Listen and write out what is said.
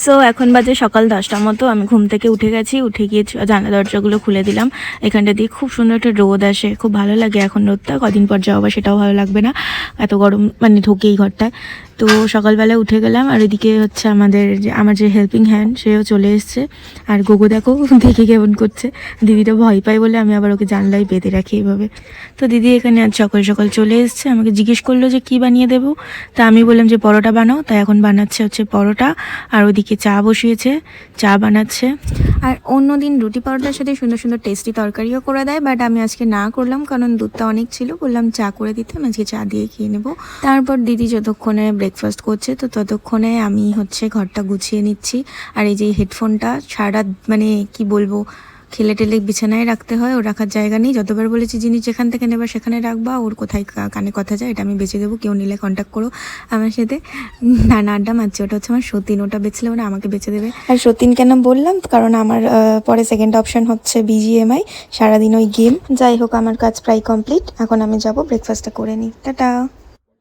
So এখন বাজে সকাল 10টার মতো। আমি ঘুম থেকে উঠে গেছি, উঠে গিয়ে জানলা দরজাগুলো খুলে দিলাম। এখানটা দিয়ে খুব সুন্দর একটা রোদ আসে, খুব ভালো লাগে এখন রোদটা। কদিন পর যাওয়া বা সেটাও ভালো লাগবে না, এত গরম মানে ঢোকেই ঘরটায়। তো সকালবেলা উঠে গেলাম, আর এদিকে হচ্ছে আমার যে হেল্পিং হ্যান্ড সেও চলে এসছে। আর গোগো দেখো দেখে কেমন করছে, দিদিটা ভয় পায় বলে আমি আবার ওকে জানলাই বেঁধে রাখি এইভাবে। তো দিদি এখানে আজ সকাল সকাল চলে এসছে, আমাকে জিজ্ঞেস করলো যে কী বানিয়ে দেবো। তা আমি বললাম যে পরোটা বানাও। তাই এখন বানাচ্ছে হচ্ছে পরোটা, আর ওদিকে চা বসিয়েছে, চা বানাচ্ছে। আর অন্য দিন রুটি পরোটার সাথে সুন্দর সুন্দর টেস্টি তরকারিও করে দেয়, বাট আমি আজকে না করলাম কারণ দুধটা অনেক ছিল, বললাম চা করে দিতে, আমি আজকে চা দিয়ে খেয়ে নেবো। তারপর দিদি যতক্ষণে ব্রেকফাস্ট করছে, তো ততক্ষণে আমি হচ্ছে ঘরটা গুছিয়ে নিচ্ছি। আর এই যে হেডফোনটা সারা মানে কি বলবো, খেলে টেলে বিছানায় রাখতে হয়, ওর রাখার জায়গা নেই। যতবার বলেছি জিনিস যেখান থেকে নেবা সেখানে রাখবা, ওর কোথায় কানে কথা যায়, এটা আমি বেঁচে দেবো, কেউ নিলে কন্ট্যাক্ট করো আমার সাথে। না না, আড্ডা মারছি, ওটা হচ্ছে আমার সতীন, ওটা বেচলে ওরা আমাকে বেচে দেবে। আর সতীন কেন বললাম, কারণ আমার পরে সেকেন্ড অপশন হচ্ছে BGMI, সারাদিন ওই গেম। যাই হোক, আমার কাজ প্রায় কমপ্লিট, এখন আমি যাব ব্রেকফাস্টটা করে নিই। টাটা।